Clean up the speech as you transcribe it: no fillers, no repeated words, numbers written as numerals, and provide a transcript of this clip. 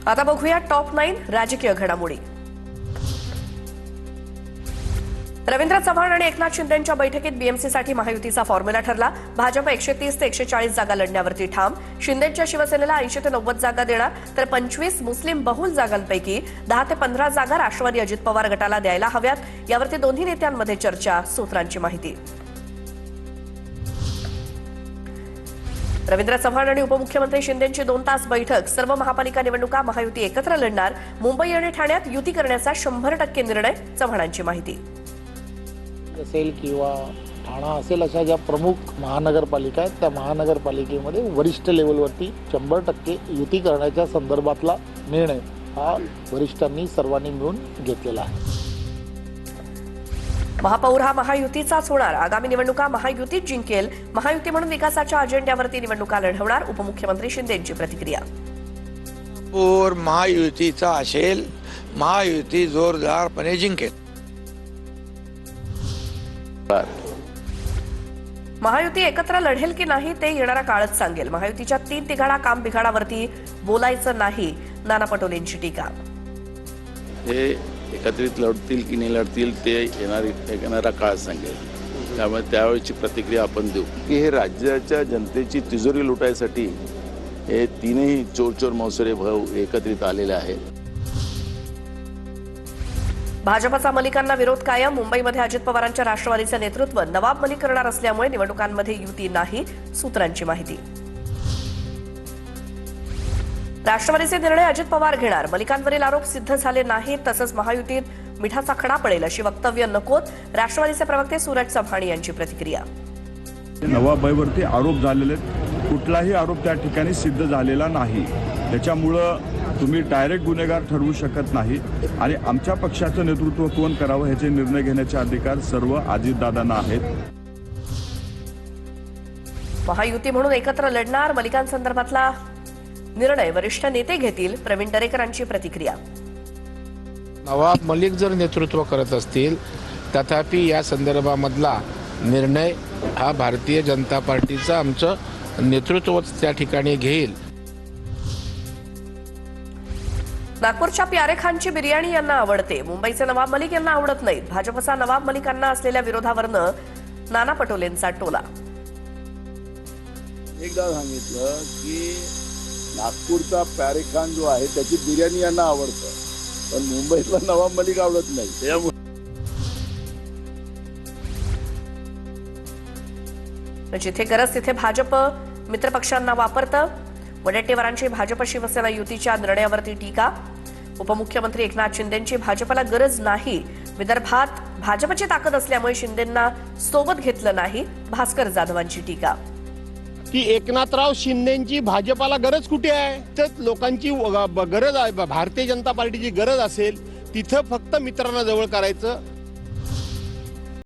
आता बघूया टॉप 9 राजकीय घडामोडी। रवींद्र चव्हाण आणि एकनाथ शिंदेंच्या बैठकीत बीएमसीसाठी महायुतीचा फॉर्म्युला ठरला। भाजप 130 ते 140 जागा लढण्यावरती ठाम। शिंदेंच्या शिवसेनेला 80 ते 90 जागा देणार, तर 25 मुस्लिम बहुल जागांपैकी 10 ते 15 जागा राष्ट्रवादी अजित पवार गटाला द्यायला हव्यात। यावरती दोन्ही नेत्यांमध्ये चर्चा, सूत्रांची माहिती। रवींद्र चव्हाण आणि उपमुख्यमंत्री शिंदेंची 2 तास बैठक। सर्व महापालिका निवडणुका महायुती एकत्र लढणार। मुंबई आणि ठाण्यात युती करण्याचा 100% निर्णय, चव्हाणांची माहिती। असेल किंवा ठाणा असेल अशा ज्या प्रमुख महानगरपालिका आहेत त्या महानगरपालिकेमध्ये वरिष्ठ लेवलवरती 100% युती करण्याच्या संदर्भातला निर्णय हा वरिष्ठांनी सर्वांनी मिळून घेतलेला आहे। महापौर हा महायुतीचाच होणार। आगामी निवडणुका महायुतीच जिंकेल। महायुती म्हणून विकासाच्या अजेंड्यावरती निवडणुका लढवणार, उपमुख्यमंत्री शिंदेंची प्रतिक्रिया। महापौर महायुतीचा असेल, महायुती जोरदारपणे जिंकेल। महायुती एकत्र लढेल की नाही ते येणारा काळच सांगेल। महायुतीच्या 3 तिघाडा काम बिघाडावरती बोलायचं नाही, नाना पटोलेंची टीका। हे एकत्रित लढतील की नाही लढतील ते येणारा काळ सांगेल। त्यामुळे त्यावेळेची प्रतिक्रिया आपण देऊ की हे राज्याच्या जनतेची तिजोरी लुटायसाठी हे तीनही चोर मौसरे भाऊ एकत्रित आलेले आहेत। भाजपचा मलिकांना विरोध कायम। मुंबईमध्ये अजित पवारांच्या राष्ट्रवादीचे नेतृत्व नवाब मलिक करणार असल्यामुळे निवडणुकांमध्ये युती नाही, सूत्रांची माहिती। राष्ट्रवादीचे निर्णय अजित पवार घेणार। मलिकांवरील आरोप सिद्ध झाले नाहीत, तसंच महायुतीत मिठाचा खडा पडेल अशी वक्तव्य नकोत, राष्ट्रवादीचे प्रवक्ते सूरज चव्हाण यांची प्रतिक्रिया। नवाबाईवरती आरोप झालेले, कुठलाही आरोप त्या ठिकाणी सिद्ध झालेला नाही। त्याच्यामुळं तुम्ही डायरेक्ट गुन्हेगार ठरवू शकत नाही आणि आमच्या पक्षाचं नेतृत्व कोण करावं ह्याचे निर्णय घेण्याचे अधिकार सर्व अजितदादांना आहेत। महायुती म्हणून एकत्र लढणार, मलिकांसंदर्भातला निर्णय वरिष्ठ नेते घेतील, प्रवीण दरेकरांची प्रतिक्रिया। नवाब मलिक जर नेतृत्व करत असतील, तथापि या संदर्भामधला निर्णय हा भारतीय जनता पार्टीचं आमचं नेतृत्व त्या ठिकाणी घेईल। नागपूरच्या प्यारे खानची बिर्याणी यांना आवडते, मुंबईचे नवाब मलिक यांना आवडत नाहीत। भाजपचा नवाब मलिकांना असलेल्या विरोधावरनं नाना पटोलेंचा टोला। एकदा सांगितलं की नागपूरचा प्यारे खान जो आहे त्याची बिर्याणी यांना आवडतं, पण मुंबईतला नवाब मलिक आवडत नाही। त्यामुळे जिथे गरज तिथे भाजप मित्रपक्षांना वापरतं। वडेट्टीवारांची भाजप शिवसेना युतीच्या निर्णयावरती टीका। उपमुख्यमंत्री एकनाथ शिंदेंची भाजपला गरज नाही, विदर्भात भाजपची ताकद असल्यामुळे शिंदेंना सोबत घेतलं नाही, भास्कर जाधवांची टीका। की एकनाथराव शिंदेंची भाजपाला गरज कुठे आहे? तर लोकांची गरज आहे, भारतीय जनता पार्टीची गरज असेल तिथं फक्त मित्रांना जवळ करायचं।